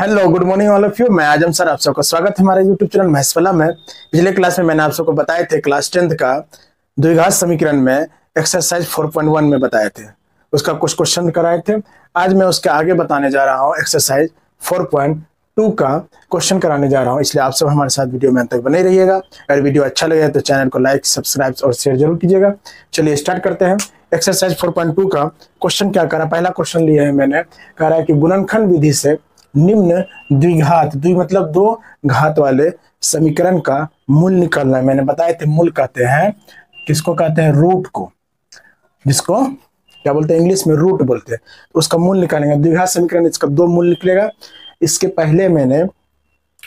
Hello good morning all of you. मैं आजम sir, आप सबका स्वागत है हमारे यूट्यूब चैनल मैथ्सवाला में। पिछले क्लास में मैंने आप सबको बताए थे क्लास 10th का द्विघात समीकरण में एक्सरसाइज 4.1 में बताए थे, उसका कुछ क्वेश्चन कराए थे। आज मैं उसके आगे बताने जा रहा हूँ, एक्सरसाइज 4.2 का क्वेश्चन कराने जा रहा हूँ, इसलिए आप सब हमारे साथ वीडियो में अंत तक बने रहिएगा। अगर वीडियो अच्छा लगे तो चैनल को लाइक, सब्सक्राइब और शेयर जरूर कीजिएगा। चलिए स्टार्ट करते हैं। एक्सरसाइज 4.2 का क्वेश्चन क्या करा, पहला क्वेश्चन लिया है मैंने, कह रहा है कि गुणनखंड विधि से निम्न द्विघात, द्वि मतलब दो घात वाले समीकरण का मूल निकालना है। मैंने बताए थे मूल कहते हैं, किसको कहते हैं, रूट को, जिसको क्या बोलते हैं इंग्लिश में रूट बोलते हैं। तो उसका मूल निकालेंगे। द्विघात समीकरण, इसका दो मूल निकलेगा। इसके पहले मैंने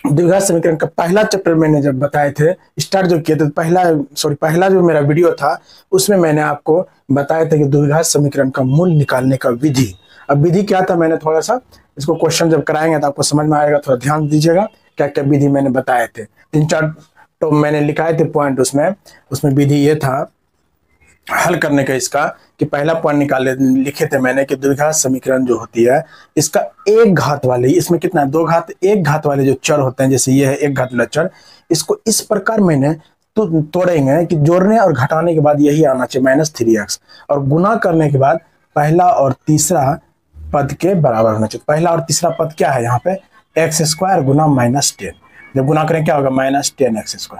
द्विघात समीकरण का पहला चैप्टर मैंने जब बताए थे, स्टार्ट जो किए थे, पहला जो मेरा वीडियो था उसमें मैंने आपको बताया था कि द्विघात समीकरण का मूल निकालने का विधि। अब विधि क्या था, मैंने थोड़ा सा इसको क्वेश्चन जब कराएंगे तो आपको समझ में आएगा, थोड़ा ध्यान दीजिएगा क्या क्या विधि मैंने बताए थे। 3-4 तो मैंने लिखाए थे पॉइंट उसमें विधि ये था हल करने का इसका, कि पहला पॉइंट लिखे थे मैंने कि द्विघात समीकरण जो होती है इसका एक घात वाले, इसमें कितना है, दो घात, एक घात वाले जो चर होते हैं, जैसे ये है एक घात वाला चर, इसको इस प्रकार मैंने तो तोड़ेंगे कि जोड़ने और घटाने के बाद यही आना चाहिए -3x, और गुना करने के बाद पहला और तीसरा पद के बराबर होना चाहिए। पहला और तीसरा पद क्या है यहाँ पे, x² गुना -10, जब गुना करें क्या होगा, -10x²।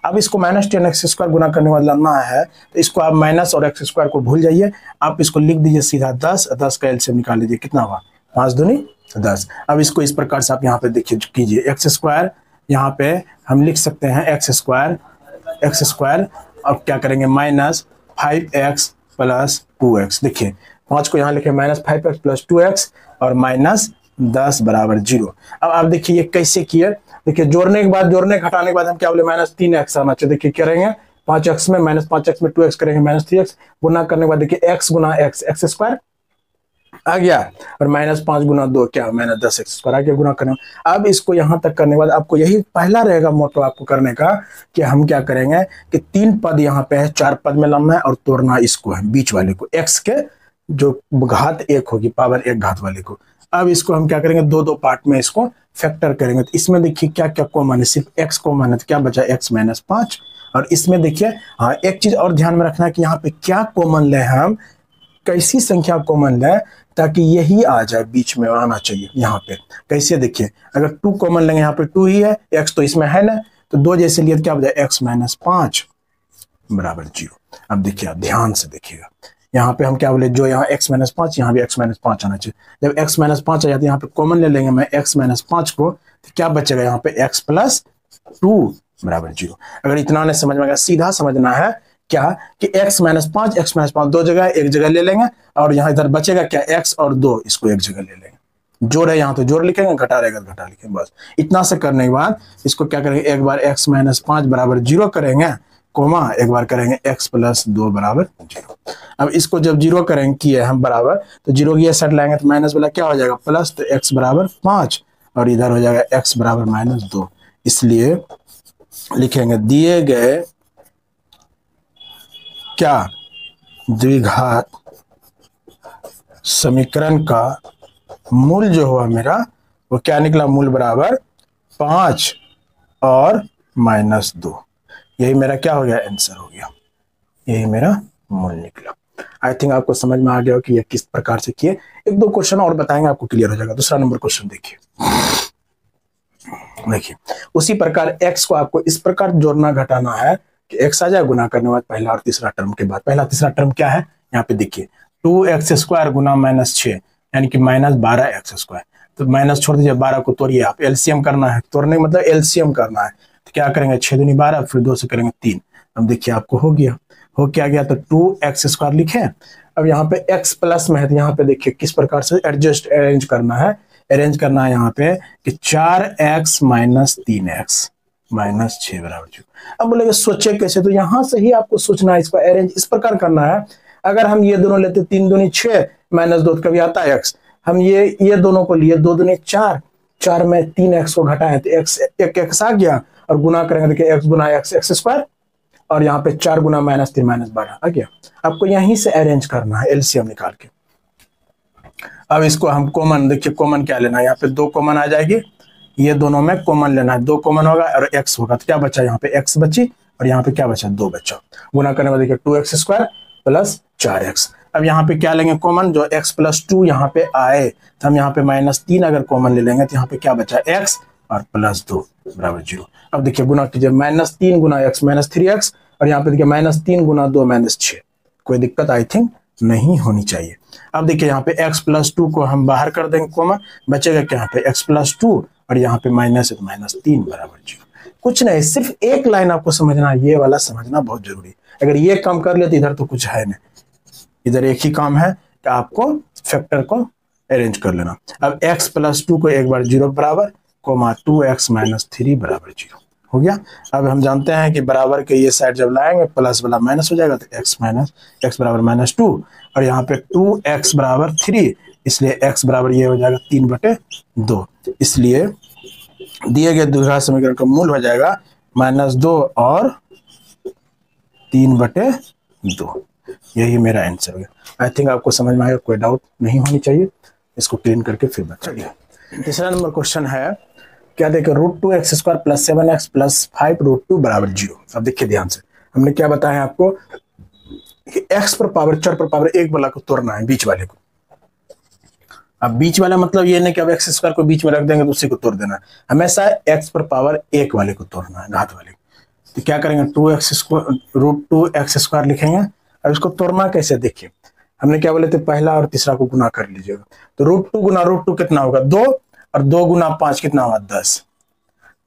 अब इसको -10x² गुना करने के बाद लाना है, तो इसको आप माइनस और x² को भूल जाइए, आप इसको लिख दीजिए सीधा 10 का एलसीएम निकाल लीजिए, कितना हुआ 5 दूनी 10। अब इसको इस प्रकार से आप यहाँ पे देखिए कीजिए, x² यहाँ पे हम लिख सकते हैं x²। अब क्या करेंगे, -5x + 2x। देखिए 5 को यहाँ लिखे -5x + 2x और -10 बराबर 0। अब आप देखिए ये कैसे किए, देखिए जोड़ने के बाद, जोड़ने घटाने के बाद हम क्या बोले, -3x आना चाहिए। देखिए क्या करेंगे, 5x में -5x में 2x करेंगे -3x, गुना करने के बाद देखिए x गुना x² आ गया, और -5 गुना 2 क्या, -10x² आ गया गुना करने। अब इसको यहाँ तक करने के बाद आपको यही पहला रहेगा मोटो आपको करने का, कि हम क्या करेंगे कि 3 पद यहाँ पे है, 4 पद में लाना है और तोड़ना इसको है, बीच वाले को, x के जो घात 1 होगी, पावर 1 घात वाले को। अब इसको हम क्या करेंगे, दो पार्ट में इसको फैक्टर करेंगे। तो इसमें देखिए क्या क्या कॉमन है, सिर्फ x कॉमन है, तो क्या बचा x - 5। और इसमें देखिए हाँ, एक चीज और ध्यान में रखना है कि यहाँ पे क्या कॉमन ले, हम कैसी संख्या कॉमन ले ताकि यही आ जाए, बीच में आना चाहिए यहाँ पे। कैसे, देखिए अगर 2 कॉमन लेंगे, यहाँ पे 2 ही है, x तो इसमें है ना, तो 2 जैसे लिए क्या बचा, x - 5 बराबर 0। अब देखिए आप ध्यान से देखिएगा, यहाँ पे हम क्या बोले, जो यहाँ x - 5, यहाँ भी x - 5 आना चाहिए। जब x - 5 आ जाता है, यहाँ पे कॉमन ले लेंगे मैं x - 5 को, तो क्या बचेगा यहाँ पे, x + 2 बराबर 0। अगर इतना नहीं समझ में आएगा, सीधा समझना है क्या कि x - 5 दो जगह, एक जगह ले लेंगे, और यहाँ इधर बचेगा क्या, x और 2, इसको एक जगह ले लेंगे। जोड़ है यहाँ तो जोड़ लिखेंगे, घटा रहेगा तो घटा लिखेंगे, बस इतना से करने के बाद इसको क्या करेंगे, एक बार x - 5 बराबर 0 करेंगे, कोमा एक बार करेंगे x + 2 बराबर 0। अब इसको जब 0 करेंगे किए हम बराबर, तो 0 की साइड लाएंगे तो माइनस वाला क्या हो जाएगा, प्लस, तो x बराबर 5 और इधर हो जाएगा x बराबर -2। इसलिए लिखेंगे दिए गए क्या, द्विघात समीकरण का मूल जो हुआ मेरा, वो क्या निकला, मूल बराबर 5 और -2। यही मेरा क्या हो गया, आंसर हो गया, यही मेरा मूल निकला। आई थिंक आपको समझ में आ गया हो कि ये किस प्रकार से किए। एक दो क्वेश्चन और बताएंगे, आपको क्लियर हो जाएगा। दूसरा नंबर क्वेश्चन देखिए, उसी प्रकार x को आपको इस प्रकार जोड़ना घटाना है कि x आ जाए, गुना करने के बाद पहला और तीसरा टर्म के बाद, पहला तीसरा टर्म क्या है, यहाँ पे देखिए 2x² गुना -6 यानी कि -12x²। तो माइनस छोड़ दीजिए, 12 को तोड़िए, आप एलसीएम करना है, तोड़ने का मतलब एलसीएम करना है। तो क्या करेंगे, 6 दूनी 12, फिर 2 से करेंगे 3। अब देखिए आपको हो गया, हो क्या गया, तो 2x² लिखे। अब यहाँ पे x प्लस में है, तो यहाँ पे देखिए किस प्रकार से अरेंज करना है, यहाँ पे कि 4x - 3x - 6 बराबर 0। अब बोलेगे सोचे कैसे, तो यहाँ से ही आपको सोचना है, इसको अरेंज इस प्रकार करना है। अगर हम ये दोनों लेते, 3 दूनी 6 -2 कभी आता है x, हम ये दोनों को लिए, 2 दूनी 4, 4 में 3x को घटाए तो x आ गया, और गुना करेंगे देखिए x गुना x² और यहाँ पे 4 गुना -3 -12 आ गया। आपको यहीं से अरेंज करना है एलसीएम निकाल के। अब इसको हम कॉमन, देखिए कॉमन क्या लेना है, यहाँ पे 2 कॉमन आ जाएगी, ये दोनों में कॉमन लेना है, 2 कॉमन होगा और x होगा, तो क्या बचा यहाँ पे x बची और यहाँ पे क्या बचा 2 बचा। गुना करने में देखिए 2x² प्लस 4x। अब यहाँ पे क्या लेंगे कॉमन, जो x प्लस 2 यहाँ पे आए तो हम यहाँ पे -3 अगर कॉमन ले लेंगे तो यहाँ पे क्या बचा x और प्लस 2 बराबर 0। अब देखिए गुना कीजिए, -3 गुना x -3x और यहाँ पे देखिए -3 गुना 2 -6। कोई दिक्कत आई थिंक नहीं होनी चाहिए। अब देखिए यहाँ पे x प्लस 2 को हम बाहर कर देंगे कॉमन, बचेगा क्या यहाँ पे x प्लस 2 और यहाँ पे -3 बराबर 0। कुछ नहीं, सिर्फ एक लाइन आपको समझना, ये वाला समझना बहुत जरूरी है। अगर ये काम कर ले तो इधर तो कुछ है नहीं, इधर एक ही काम है कि आपको फैक्टर को अरेंज कर लेना। अब x प्लस 2 को एक बार 0 बराबर, कोमा 2x -3 बराबर 0 हो गया। अब हम जानते हैं कि बराबर के ये साइड जब लाएंगे प्लस वाला माइनस हो जाएगा, तो x बराबर -2 और यहाँ पे 2x बराबर 3, इसलिए x बराबर ये हो जाएगा 3/2। इसलिए दिए गए द्विघात समीकरण का मूल हो जाएगा -2 और 3/2। यही मेरा आंसर हो गया। आई थिंक आपको समझ में आएगा, कोई डाउट नहीं होनी चाहिए। इसको क्लीन करके फिर बताइए। तीसरा नंबर क्वेश्चन है, क्या देखिए √2x² + 7x + 5 √2 बराबर 0। अब देखिए ध्यान से, हमने क्या बताया आपको कि x पर पावर, चर पर पावर 1 वाला को तोड़ना है, बीच वाले को। अब बीच वाला मतलब ये नहीं कि अब x² को बीच में रख देंगे तो उसी को तोड़ देना है, हमेशा x पर पावर 1 वाले को तोड़ना है, घात वाले। तो क्या करेंगे, √2x² लिखेंगे। अब इसको तोड़ना कैसे, देखिए हमने क्या बोले थे, पहला और तीसरा को गुना कर लीजिएगा। तो √2 गुना √2 कितना होगा 2 और 2 गुना 5 कितना होगा 10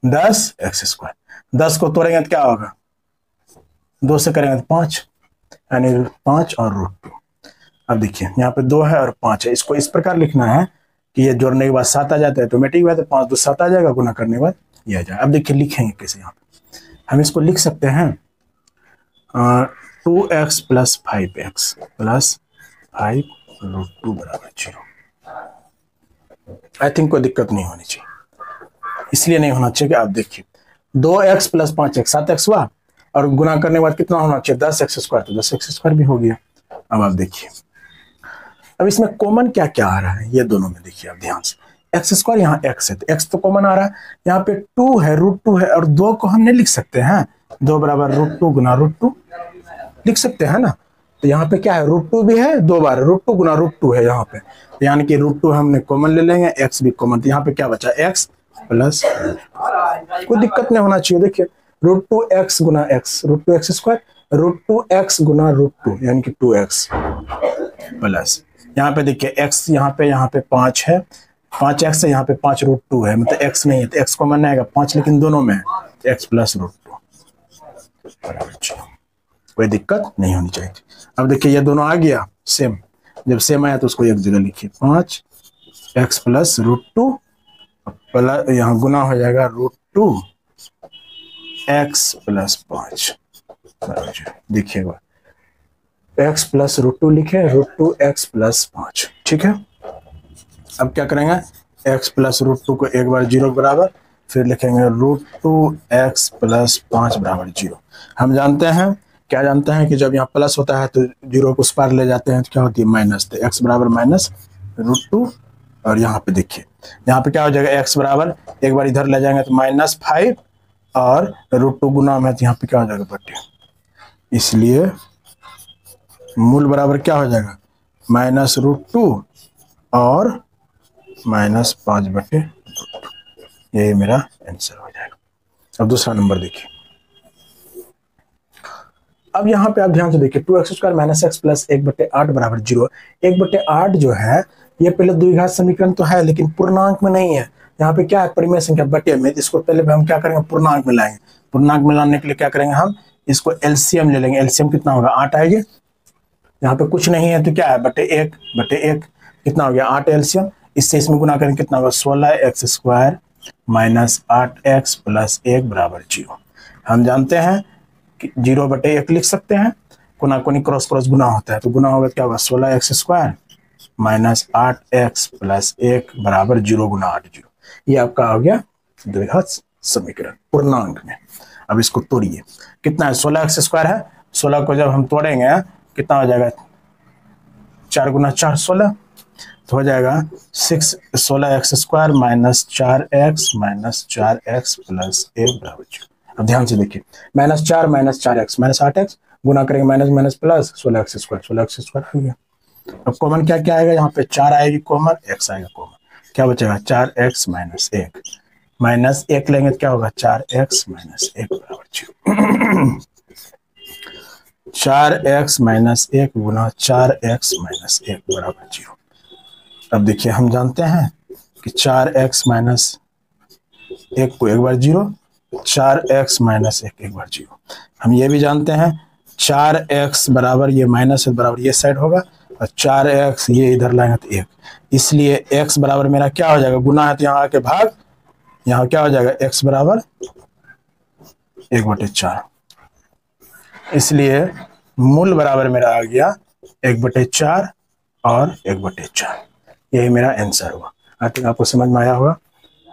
10x²। 10 को तोड़ेंगे तो क्या होगा, 2 से करेंगे तो 5, यानी 5 और √2। अब देखिए यहाँ पे 2 है और 5 है, इसको इस प्रकार लिखना है कि ये जोड़ने के बाद 7 आ जाता है, ऑटोमेटिक बात है, 5 2 7 आ जाएगा, गुना करने के बाद ये आ जाएगा। अब देखिए लिखेंगे कैसे, यहाँ पे हम इसको लिख सकते हैं 2x + 5x + 5 √2 बराबर 0। आई थिंक कोई दिक्कत नहीं होनी चाहिए। इसलिए नहीं होना चाहिए कि आप देखिए 2x + 5x 7x हुआ और गुना करने के बाद कितना होना चाहिए 10x², तो 10x² भी हो गया। अब आप देखिए, अब इसमें कॉमन क्या क्या आ रहा है, ये दोनों में देखिए आप ध्यान से, x², यहाँ x है तो x तो कॉमन आ रहा है, यहाँ पे 2 है, √2 है और 2 को हमने लिख सकते हैं 2 बराबर √2 गुना √2 लिख सकते हैं ना। तो यहाँ पे क्या है, √2 भी है, 2 बार √2 गुना √2 है यहाँ पे, तो यानी कि √2 हमने कॉमन ले लेंगे, x भी कॉमन, तो यहाँ पे क्या बचा x प्लस, कोई दिक्कत नहीं होना चाहिए। देखिए √2x गुना x, √2x² √2x गुना √2 यानी कि 2x प्लस, यहाँ पे देखिए x यहाँ पे 5 है, 5x है, यहाँ पे 5 √2 है, मतलब x नहीं है तो x कॉमन आएगा 5, लेकिन दोनों में है तो x प्लस √2 बराबर 0। कोई दिक्कत नहीं होनी चाहिए। अब देखिए ये दोनों आ गया सेम, जब सेम आया तो उसको एक जगह लिखिए, 5x प्लस √2 प्लस, यहाँ गुना हो जाएगा √2x प्लस 5 बराबर 0। देखिएगा x प्लस √2 लिखे, √2x प्लस 5, ठीक है। अब क्या करेंगे, x प्लस √2 को एक बार 0 बराबर, फिर लिखेंगे √2x प्लस 5 बराबर 0। हम जानते हैं, क्या जानते हैं कि जब यहाँ प्लस होता है तो 0 को उस पार ले जाते हैं तो क्या होती है माइनस, तो x बराबर -√2 और यहाँ पे देखिए, यहाँ पे क्या हो जाएगा x बराबर, एक बार इधर ले जाएंगे तो -5 और √2 गुना में, तो यहाँ पे क्या हो जाएगा बटे, इसलिए मूल बराबर क्या हो जाएगा -√2 और -5/√2। यही मेरा आंसर हो जाएगा। अब दूसरा नंबर देखिए, अब यहाँ पे आप ध्यान से देखिए 2x² - x प्लस 1/8 बराबर 0। 1/8 जो है ये पहले द्विघात समीकरण तो है लेकिन पूर्णांक में नहीं है, यहाँ पे क्या है परिमेय संख्या बटे में, इसको पहले हम क्या करेंगे पूर्णांक में लाएंगे। पूर्णांक में लाने के लिए क्या करेंगे, हम इसको एलसीएम ले लेंगे। एलसीएम कितना होगा 8 आएगी, यहाँ पे कुछ नहीं है तो क्या है बटे 1 कितना हो गया 8 एलसीएम, इससे इसमें गुना करेंगे कितना होगा 16x² - 8x प्लस 1 बराबर 0। हम जानते हैं कि 0/1 लिख सकते हैं, कोना कोनी क्रॉस क्रॉस गुना होता है, तो गुना होगा क्या होगा 16x² - 8x प्लस 1 बराबर 0 गुना 8 0। ये आपका हो गया द्विघात समीकरण पूर्णांक में। अब इसको तोड़िए, कितना है 16x² है, 16 को जब हम तोड़ेंगे कितना हो जाएगा 4 गुना 4 16, तो हो जाएगा 16x² minus 4x minus 4x plus 1 बराबर 0। अब ध्यान से देखिए, -4 माइनस 4x माइनस 8x गुना करेंगे माइनस माइनस प्लस 16x² हो गया। अब कॉमन क्या क्या आएगा, यहाँ पे 4 आएगी कॉमन, x आएगा कॉमन, क्या बचेगा 4x माइनस 1 माइनस 1 लेंगे तो क्या होगा 4x माइनस 1 बराबर 0। 4x माइनस 1 गुना 4x माइनस 1 बराबर 0। अब देखिए हम जानते हैं कि 4x माइनस 1 को एक बार 0, 4x माइनस 1 एक बार 0। हम ये भी जानते हैं 4x बराबर ये माइनस बराबर ये साइड होगा और 4x ये इधर लाएंगे तो 1, इसलिए x बराबर मेरा क्या हो जाएगा, गुना है तो यहाँ आके भाग, यहाँ क्या हो जाएगा x बराबर 1/4, इसलिए मूल बराबर मेरा आ गया 1/4 और 1/4। यही मेरा आंसर हुआ। आई थिंक आपको समझ में आया होगा।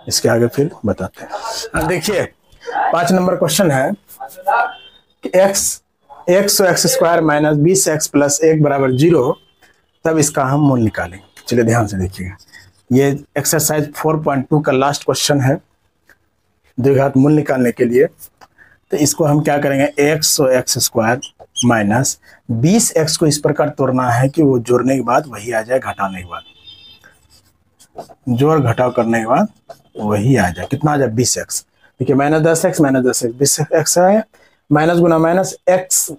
इसके आगे फिर बताते हैं। देखिए 5 नंबर क्वेश्चन है कि x square minus 20x plus 1 बराबर 0, तब इसका हम मूल निकालेंगे। चलिए ध्यान से देखिएगा, ये एक्सरसाइज 4.2 का लास्ट क्वेश्चन है द्विघात मूल निकालने के लिए। तो इसको हम क्या करेंगे, x स्क्वायर माइनस 20x को इस प्रकार तोड़ना है कि वो जोड़ने के बाद वही आ जाए, घटाने के बाद जोड़ घटाव करने के बाद वही आ जाए। कितना आ जाए 20x। देखिए माइनस 10x 20x है, माइनस गुना माइनस x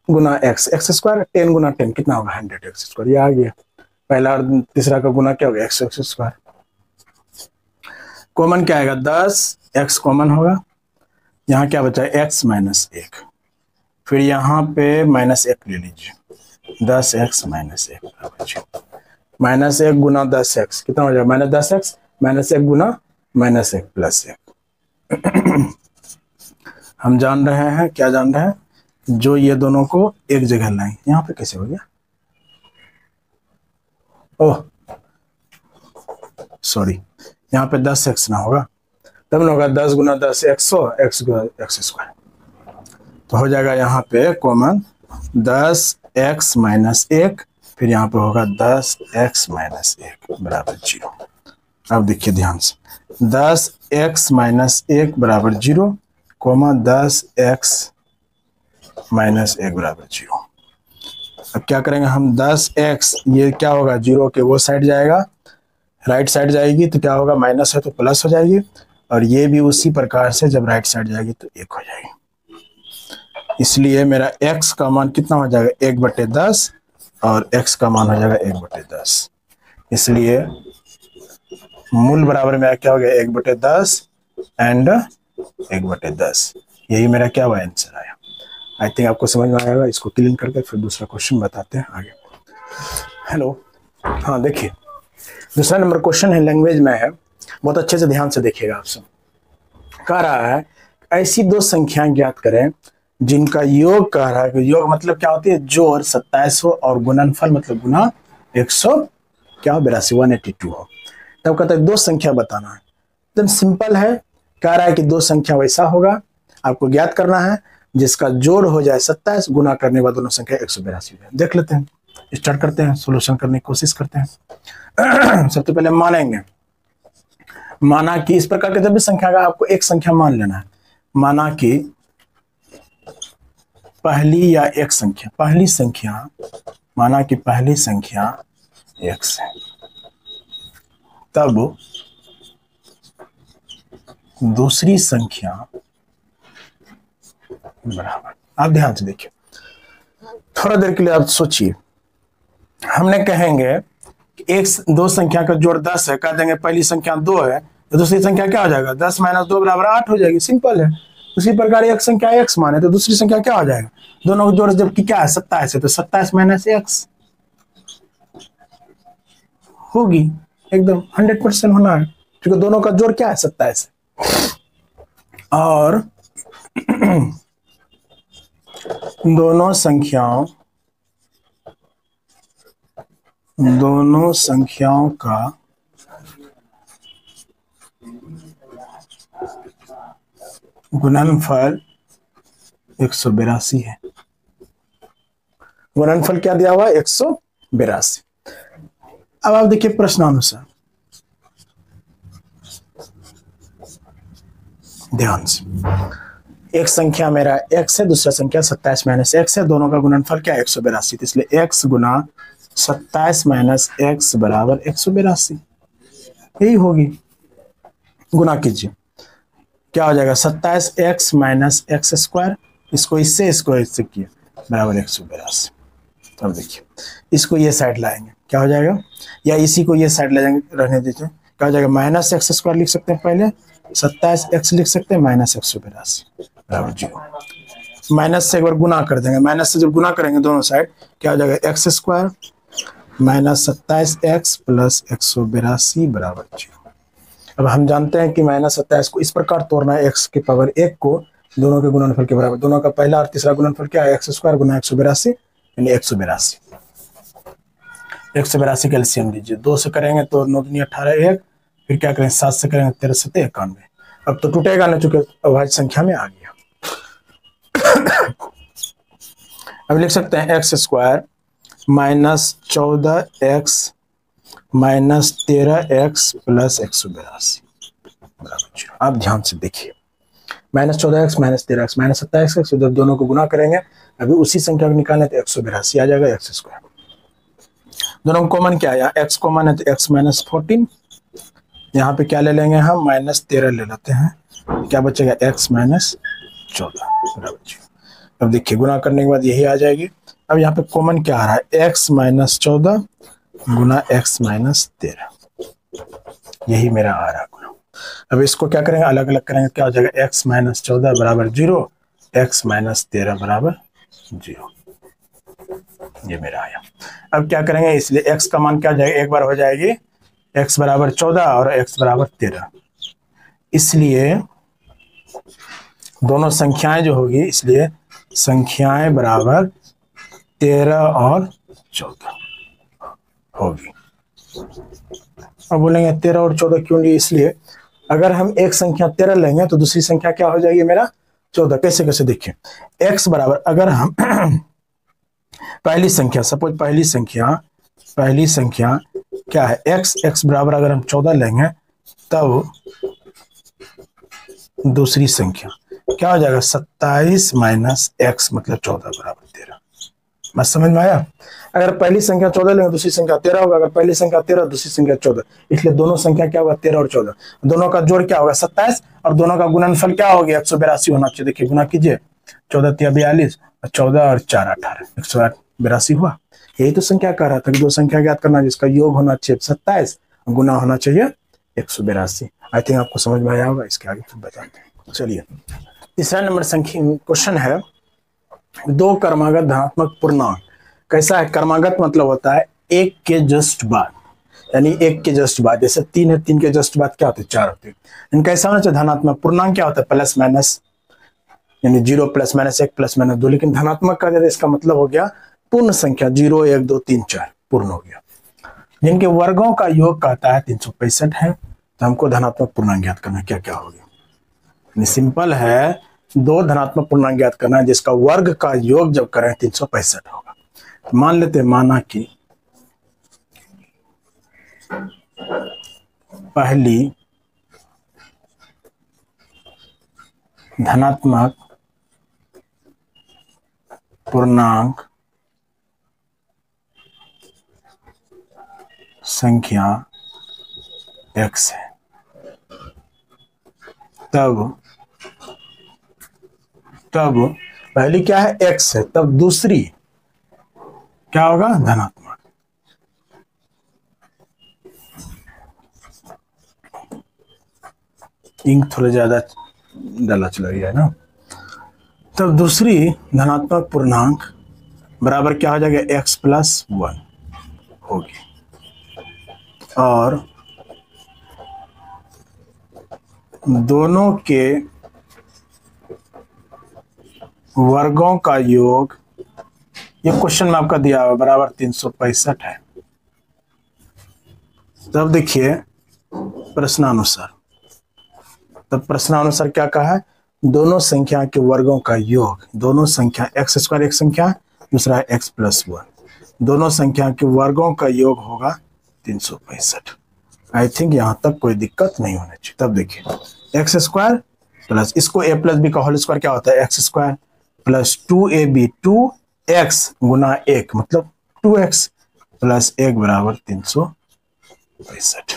गुना x स्क्वायर 10 गुना 10 कितना होगा 100x स्क्वायर, ये आ गया। पहला और तीसरा का गुना क्या होगा x स्क्वायर। कॉमन क्या आएगा 10x कॉमन होगा, यहाँ क्या बचा है x माइनस 1, फिर यहाँ पे माइनस 1 ले लीजिए, 10x माइनस 1 बराबर 0। माइनस 1 गुना 10x कितना हो जाएगा माइनस 10x माइनस 1 गुना माइनस 1 प्लस 1। हम जान रहे हैं, क्या जान रहे हैं, जो ये दोनों को एक जगह लाएं। यहाँ पे कैसे हो गया, ओह सॉरी, यहाँ पे 10x ना होगा तब ना होगा 10 गुना 10 100 x गुना x स्क्वायर, तो हो जाएगा यहाँ पे कॉमन 10x माइनस 1, फिर यहाँ पे होगा 10x माइनस 1 बराबर 0। अब देखिए ध्यान से, 10x माइनस 1 बराबर 0 कोमा 10x माइनस 1 बराबर 0। अब क्या करेंगे हम 10x, ये क्या होगा 0 के वो साइड जाएगा, राइट साइड जाएगी तो क्या होगा माइनस है तो प्लस हो जाएगी, और ये भी उसी प्रकार से जब राइट साइड जाएगी तो 1 हो जाएगी। इसलिए मेरा x का मान कितना हो जाएगा 1/10 और x का मान हो जाएगा 1/10। इसलिए मूल बराबर मेरा क्या हो गया 1/10 एंड 1/10। यही मेरा क्या हुआ आंसर आया। आई थिंक आपको समझ में आएगा। इसको क्लीन करके फिर दूसरा क्वेश्चन बताते हैं आगे। हेलो, हाँ देखिए दूसरा नंबर क्वेश्चन है, लैंग्वेज में है, बहुत अच्छे से ध्यान से देखिएगा। आप सब कह रहा है ऐसी दो संख्याएं ज्ञात करें जिनका योग कह रहा है कि योग मतलब क्या होती है जोड़ 27 हो और गुणनफल मतलब गुना 182 हो। तब कहता है दो संख्या बताना है। एकदम सिंपल है, कह रहा है कि दो संख्या वैसा होगा, आपको ज्ञात करना है जिसका जोड़ हो जाए 27, गुना करने के बाद दोनों संख्या 182 हो जाए। देख लेते हैं, स्टार्ट करते हैं, सोल्यूशन करने की कोशिश करते हैं। सबसे पहले मानेंगे, माना कि इस प्रकार के जब भी संख्या का आपको एक संख्या मान लेना है, माना कि पहली या एक संख्या, पहली संख्या माना कि पहली संख्या x है, तब दूसरी संख्या बराबर। आप ध्यान से देखिए, थोड़ा देर के लिए आप सोचिए, हमने कहेंगे कि एक दो संख्या का जोड़ 10 है, कह देंगे पहली संख्या 2 है तो दूसरी संख्या क्या हो जाएगा 10 - 2 बराबर 8 हो जाएगी, सिंपल है। उसी प्रकार एक संख्या x माने तो दूसरी संख्या क्या हो जाएगा, दोनों का जोड़ जबकि क्या है 27 है तो 27 - x होगी, एकदम 100% होना है क्योंकि दोनों का जोड़ क्या है 27 है। और दोनों संख्याओं का गुणनफल 182 है। गुणनफल क्या दिया हुआ 182। अब आप देखिए प्रश्नानुसार, ध्यान से, एक संख्या मेरा x है, दूसरा संख्या 27 माइनस x है, दोनों का गुणनफल क्या है 182, इसलिए x गुना 27 माइनस x बराबर 182, यही होगी। गुना कीजिए, क्या हो जाएगा 27x माइनस एक्स स्क्वायर, इसको इससे किए बराबर 182। अब देखिए इसको ये साइड लाएंगे, क्या हो जाएगा, या इसी को ये साइड ले जाएंगे, रहने दीजिए, क्या हो जाएगा माइनस एक्स स्क्वायर लिख सकते हैं, पहले 27x लिख सकते हैं माइनस 182 बराबर 0। माइनस से एक बार गुना कर देंगे, माइनस से जब गुना करेंगे दोनों साइड, क्या हो जाएगा x square minus 27x plus 182 बराबर 0। अब हम जानते हैं कि माइनस 27 को इस प्रकार तोड़ना है, x की पावर 1 को दोनों के गुणनफल के बराबर, दोनों का पहला और तीसरा गुणनफल क्या है एक्स स्क्वायर गुना 182 यानी 182। 182 का एलसीएम लीजिए, 2 से करेंगे तो 9 दूनी 18 1, फिर क्या करेंगे 7 से करेंगे 13 7 91, अब तो टूटेगा ना, चूंकि अभाज्य संख्या में आ गया। अब लिख सकते हैं x square minus 14x minus 13x plus 182 बराबर 0। आप ध्यान से देखिए, minus 14x minus 13x minus 27x, जब दोनों को गुना करेंगे अभी उसी संख्या को निकालने तो 182 आ जाएगा एक्स स्क्वायर। दोनों को कॉमन क्या है, x कॉमन है तो x माइनस 14, यहाँ पे क्या ले लेंगे हम माइनस 13 ले लेते हैं, क्या बचेगा x माइनस 14 बराबर 0। अब देखिए गुना करने के बाद यही आ जाएगी। अब यहाँ पे कॉमन क्या आ रहा है, x माइनस 14 गुना x माइनस 13, यही मेरा आ रहा है गुना। अब इसको क्या करेंगे, अलग अलग करेंगे, क्या हो जाएगा x माइनस 14 बराबर 0, x माइनस 13 बराबर 0, ये मेरा आया। अब क्या करेंगे, इसलिए x का मान क्या हो जाएगा, एक बार हो जाएगी x बराबर 14 और x बराबर 13, इसलिए दोनों संख्याएं जो होगी, इसलिए संख्याएं बराबर 13 और 14 होगी। अब बोलेंगे 13 और 14 क्यों नहीं, इसलिए अगर हम एक संख्या 13 लेंगे तो दूसरी संख्या क्या हो जाएगी मेरा 14। कैसे कैसे देखिए, x बराबर अगर हम पहली संख्या, सपोज पहली संख्या क्या है x बराबर अगर हम 14 लेंगे, तब दूसरी संख्या क्या हो जाएगा 27 माइनस x मतलब 14 बराबर 13। मैं समझ में आया, अगर पहली संख्या 14 लेंगे दूसरी संख्या 13 होगा, अगर पहली संख्या 13 दूसरी संख्या 14, इसलिए दोनों संख्या क्या होगा 13 और 14, दोनों का जोड़ क्या होगा 27 और दोनों का गुणनफल क्या हो गया 182 होना चाहिए। देखिए गुना कीजिए, 14 × 42 और 14 और 4 18 182 हुआ। यही तो संख्या कह रहा था कि दो संख्या ज्ञात करना जिसका योग होना चाहिए 27 और गुना होना चाहिए 182। आई थिंक आपको समझ में आया होगा, इसके आगे फिर बताते हैं। चलिए तीसरा नंबर संख्या क्वेश्चन है, दो क्रमागत धनात्मक पूर्णांक। कैसा है, क्रमागत मतलब होता है एक के जस्ट बाद, यानी एक के जस्ट बाद, जैसे 3 है 3 के जस्ट बाद क्या होते हैं 4 होते हैं। इनका ऐसा होना चाहिए धनात्मक, पूर्णांक क्या होता है प्लस माइनस, यानी 0 प्लस माइनस 1 प्लस माइनस 2, लेकिन धनात्मक का इसका मतलब हो गया पूर्ण संख्या 0 1 2 3 4 पूर्ण हो गया। जिनके वर्गों का योग कहता है 365 है, तो हमको धनात्मक पूर्णांक ज्ञात करना क्या क्या हो गया, सिंपल है, दो धनात्मक पूर्णांक ज्ञात करना है जिसका वर्ग का योग जब करें 365 होगा। तो मान लेते हैं, माना कि पहली धनात्मक पूर्णांक संख्या x है, तब पहली क्या है x है, तब दूसरी क्या होगा धनात्मक। इंक थोड़ा ज्यादा डाला चला गया है ना, तब दूसरी धनात्मक पूर्णांक बराबर क्या हो जाएगा x प्लस 1 होगी, और दोनों के वर्गों का योग, ये क्वेश्चन में आपका दिया हुआ बराबर 365 है। तब देखिए प्रश्नानुसार, तब प्रश्नानुसार क्या कहा है, दोनों संख्या के वर्गों का योग, दोनों संख्या एक्स स्क्वायर एक संख्या, दूसरा है x प्लस 1, दोनों संख्या के वर्गों का योग होगा 365। आई थिंक यहाँ तक कोई दिक्कत नहीं होनी चाहिए। तब देखिए एक्स स्क्वायर प्लस इसको ए प्लस बी का होल स्क्वायर क्या होता है, x square plus 2ab 2x गुना 1 मतलब 2x प्लस 1 बराबर 365।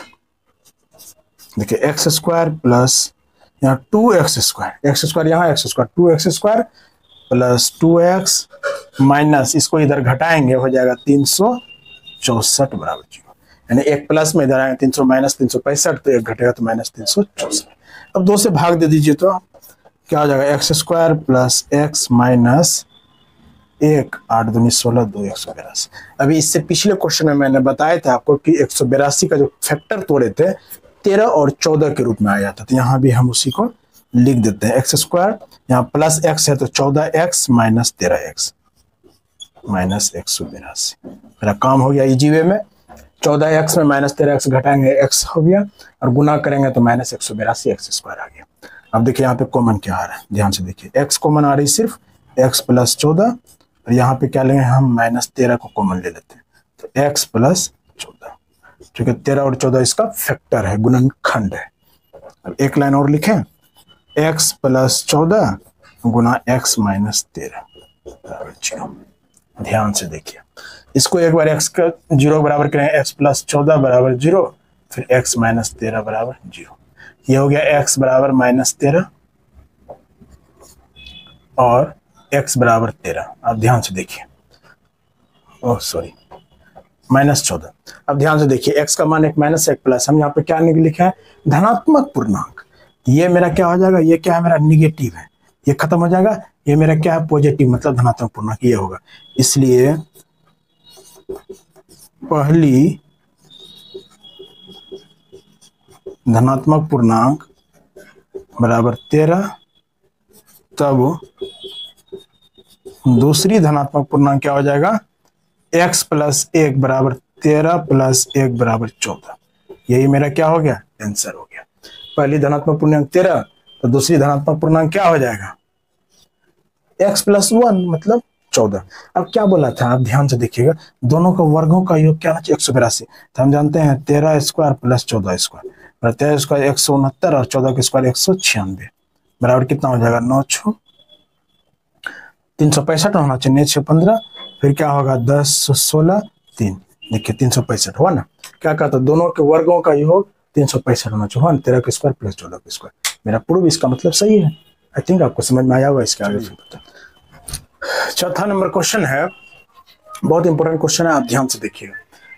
देखिए एक्स स्क्वायर प्लस यहाँ 2x स्क्वायर, एक्स स्क्वायर यहाँ x square 2x square plus 2x minus इसको इधर घटाएंगे हो जाएगा 364 बराबर 0। यानी एक प्लस में इधर आएंगे 300 माइनस 365 तो एक घटेगा तो माइनस 364। अब 2 से भाग दे दीजिए तो क्या हो जाएगा, x square plus x minus 1 8 दूनी 16 2 182। अभी इससे पिछले क्वेश्चन में मैंने बताया था आपको कि 182 का जो फैक्टर तोड़े थे 13 और 14 के रूप में आ जाता, तो यहाँ भी हम उसी को लिख देते हैं। एक्स स्क्वायर यहाँ प्लस एक्स है तो 14x माइनस 13x माइनस 182। मेरा काम हो गया इजी वे में। 14x में माइनस 13x घटाएंगे x हो गया और गुना करेंगे तो माइनस 182 एक्स स्क्वायर आ गया। अब देखिए यहाँ पे कॉमन क्या आ रहा है, ध्यान से देखिए x कॉमन आ रही सिर्फ x प्लस 14 और यहाँ पे क्या लेंगे हम माइनस 13 को कॉमन ले लेते हैं तो x प्लस 14, क्योंकि 13 और 14 इसका फैक्टर है, गुणनखंड है। अब एक लाइन और लिखें, x प्लस 14 गुना x माइनस 13 बराबर 0। ध्यान से देखिए इसको एक बार x का 0 बराबर करें, x प्लस 14 बराबर 0 फिर x माइनस 13 बराबर 0। ये हो गया x बराबर माइनस 13 और x बराबर 13। अब ध्यान से देखिए, ओह सॉरी माइनस 14। अब ध्यान से देखिए x का मान एक माइनस एक प्लस, हम यहाँ पे क्या लिखा है धनात्मक पूर्णांक। ये मेरा क्या हो जाएगा, ये क्या है मेरा निगेटिव है, ये खत्म हो जाएगा, ये मेरा क्या है पॉजिटिव मतलब धनात्मक पूर्णांक ये होगा। इसलिए पहली धनात्मक पूर्णांक बराबर 13, तब दूसरी धनात्मक पूर्णांक क्या हो जाएगा x प्लस 1 बराबर 13 प्लस 1 बराबर 14। यही मेरा क्या हो गया आंसर हो गया। पहली धनात्मक पूर्णांक 13 तो दूसरी धनात्मक पूर्णांक क्या हो जाएगा x प्लस 1 मतलब 14। अब क्या बोला था आप ध्यान से देखिएगा, दोनों का वर्गों का योग क्या होना चाहिए 182। तो हम जानते हैं 13 स्क्वायर प्लस 14 स्क्वायर, 13 स्क्वायर 169 और 14 के स्क्वायर 196 बराबर कितना हो जाएगा 9 6 365 होना चाहिए, 6 15 फिर क्या होगा 10 16 3। देखिए 365 हुआ ना, क्या कहता है दोनों के वर्गों का योग 365 होना चाहिए, 13 के स्क्वायर प्लस 14 के स्क्वायर। मेरा प्रूफ इसका मतलब सही है। आई थिंक आपको समझ में आया होगा। इसके आगे चौथा नंबर क्वेश्चन है, बहुत इंपॉर्टेंट क्वेश्चन है, आप ध्यान से देखिएगा।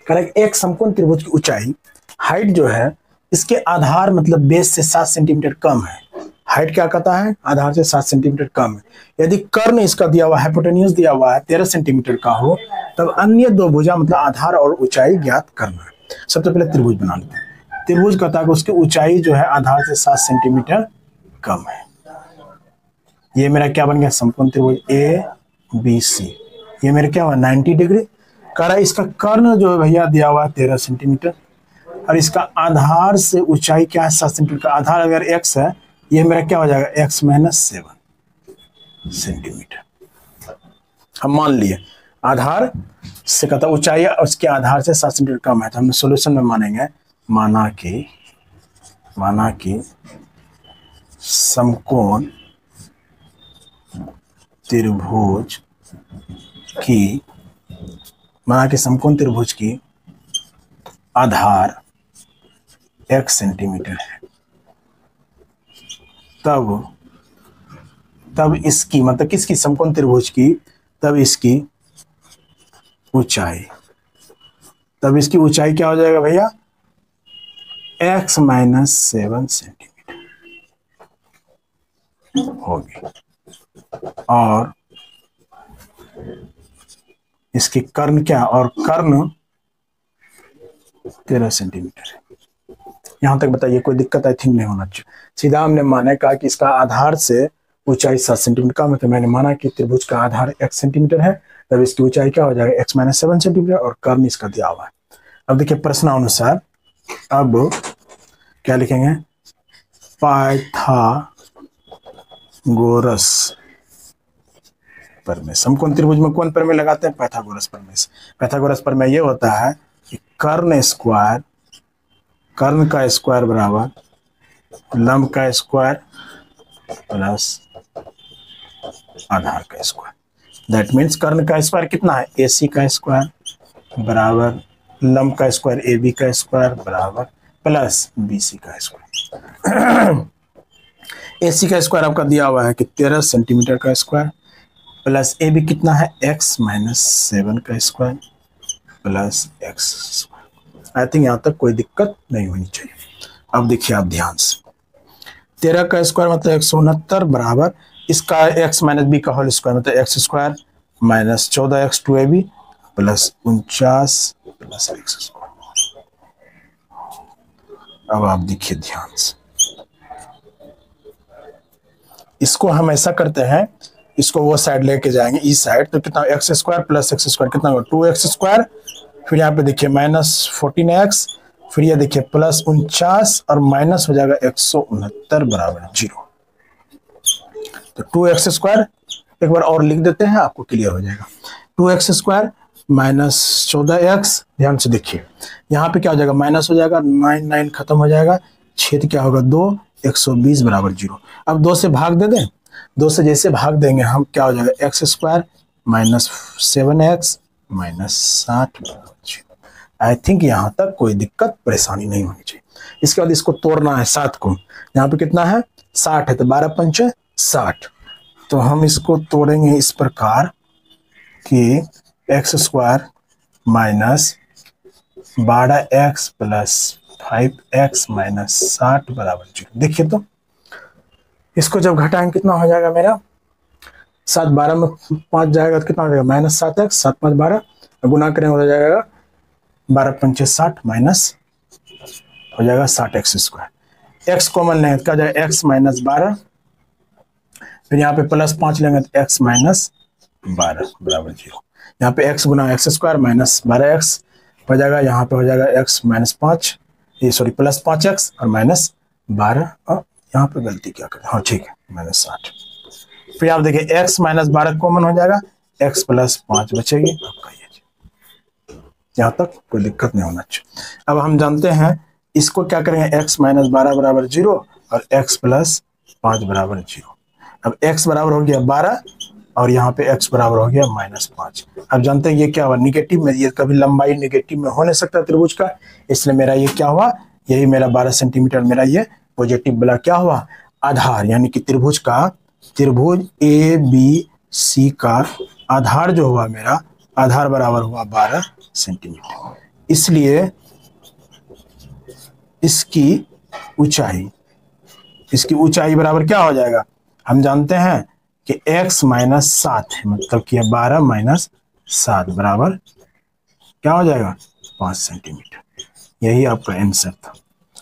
कह रहा है एक समकोण त्रिभुज की ऊंचाई हाइट जो है इसके आधार मतलब बेस से 7 सेंटीमीटर कम है। हाइट क्या कहता है आधार से 7 सेंटीमीटर कम है। यदि कर्ण इसका दिया हुआ हाइपोटेन्यूज दिया हुआ है 13 सेंटीमीटर का हो तब अन्य दो भुजा मतलब आधार और ऊंचाई ज्ञात करना है। सबसे पहले त्रिभुज बना लेते हैं। त्रिभुज कहता है कि उसकी ऊंचाई जो है आधार से 7 सेंटीमीटर कम है। ये मेरा क्या बन गया समकोण त्रिभुज ABC। ये मेरा क्या हुआ 90 डिग्री। कह रहा है इसका कर्ण जो है भैया दिया हुआ है 13 सेंटीमीटर और इसका आधार से ऊंचाई क्या है 7 सेंटीमीटर। आधार अगर x है ये मेरा क्या हो जाएगा x माइनस 7 सेंटीमीटर। हम मान लिए आधार से कहता ऊंचाई उसके आधार से 7 सेंटीमीटर कम है, तो हम सॉल्यूशन में मानेंगे माना कि समकोण त्रिभुज की आधार x सेंटीमीटर है, तब इसकी मतलब किसकी समकोण त्रिभुज की, तब इसकी ऊंचाई क्या हो जाएगा भैया x माइनस 7 सेंटीमीटर होगी और इसकी कर्ण क्या और कर्ण 13 सेंटीमीटर है। यहां तक बताइए कोई दिक्कत आई थिंक नहीं होना चाहिए। सीधा हमने माना कहा कि इसका आधार से ऊंचाई 7 सेंटीमीटर कम है, तो मैंने माना कि त्रिभुज का आधार x सेंटीमीटर है तब इसकी ऊंचाई क्या हो जाएगा x माइनस 7 सेंटीमीटर और कर्ण इसका दिया हुआ है। अब देखिए प्रश्नानुसार अब क्या लिखेंगे पाइथागोरस प्रमेय। समकोण त्रिभुज में कौन प्रमेय लगाते हैं पाइथागोरस प्रमेय। पाइथागोरस प्रमेय ये होता है कर्ण का स्क्वायर बराबर लंब का स्क्वायर प्लस आधार का स्क्वायर। दैट मीन्स कर्ण का स्क्वायर कितना है, AC का स्क्वायर बराबर लंब का स्क्वायर AB का स्क्वायर बराबर प्लस BC का स्क्वायर। AC का स्क्वायर आपका दिया हुआ है कि 13 सेंटीमीटर का स्क्वायर प्लस AB कितना है, x माइनस 7 का square plus x square. I think यहाँ तक कोई दिक्कत नहीं होनी चाहिए। अब देखिए आप ध्यान से, 13 का स्क्वायर मतलब 169 बराबर इसका x माइनस बी का होल स्क्वायर मतलब x square minus 14x 2ab plus 49 plus x square. अब आप देखिए ध्यान से, इसको हम ऐसा करते हैं, इसको वो साइड लेके जाएंगे इस साइड, तो कितना x square plus x square कितना होगा 2x स्क्वायर, फिर यहाँ पे देखिए माइनस 14x, फिर ये देखिए प्लस 49 और माइनस हो जाएगा 169 बराबर 0। तो 2x स्क्वायर एक बार और लिख देते हैं, आपको क्लियर हो जाएगा। 2x स्क्वायर माइनस 14x, ध्यान से देखिए यहाँ पे क्या हो जाएगा, माइनस हो जाएगा, 9 खत्म हो जाएगा, छेद क्या होगा 2, 120 बराबर 0। अब 2 से भाग दे दें, 2 से जैसे भाग देंगे हम क्या हो जाएगा, x square minus 7x minus 60 बराबर 0। आई थिंक यहाँ तक कोई दिक्कत परेशानी नहीं होनी चाहिए। इसके बाद इसको तोड़ना है 7 को, यहाँ पे कितना है 60 है, तो 12 पंचे 60, तो हम इसको तोड़ेंगे इस प्रकार कि x square minus 12x plus 5x minus 60 बराबर 0। देखिए तो इसको जब घटाएंगे कितना हो जाएगा मेरा, 7 12 में 5 जाएगा तो कितना हो जाएगा माइनस 7x, 7 5 12, गुना करेंगे हो जाएगा 12 पंचे 60 माइनस हो जाएगा 60x स्क्वायर। x कॉमन लेंगे तो क्या जाएगा x माइनस 12, फिर यहाँ पे प्लस 5 लेंगे तो x माइनस 12 बराबर 0। यहाँ पे x गुना x स्क्वायर माइनस 12x हो जाएगा, यहाँ पे हो जाएगा x माइनस 5, ये सॉरी प्लस 5x और माइनस 12, और यहाँ पे गलती क्या करें, हाँ ठीक है माइनस 60। फिर आप देखिए x माइनस 12 कॉमन हो जाएगा, x प्लस 5 बचेगी आपका ये। यहाँ तक कोई दिक्कत नहीं होना चाहिए। अब हम जानते हैं इसको क्या करेंगे, x माइनस 12 बराबर 0 और x प्लस 5 बराबर 0। अब x बराबर हो गया 12 और यहाँ पे x बराबर हो गया माइनस 5। अब जानते हैं ये क्या हुआ, निगेटिव में, ये कभी लंबाई निगेटिव में हो नहीं सकता त्रिभुज का, इसलिए मेरा ये क्या हुआ, यही मेरा 12 सेंटीमीटर मेरा ये पॉजिटिव वाला क्या हुआ, आधार, यानी कि त्रिभुज ABC का आधार जो हुआ मेरा, आधार बराबर हुआ 12 सेंटीमीटर। इसलिए इसकी ऊंचाई बराबर क्या हो जाएगा, हम जानते हैं कि x माइनस 7 है, मतलब कि 12 माइनस 7 बराबर क्या हो जाएगा 5 सेंटीमीटर। यही आपका आंसर था।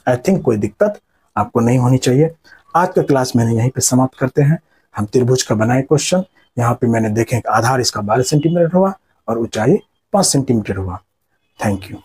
आई थिंक कोई दिक्कत आपको नहीं होनी चाहिए। आज का क्लास मैंने यहीं पे समाप्त करते हैं। हम त्रिभुज का बनाए क्वेश्चन, यहाँ पे मैंने देखे आधार इसका 12 सेंटीमीटर हुआ और ऊंचाई 5 सेंटीमीटर हुआ। Thank you.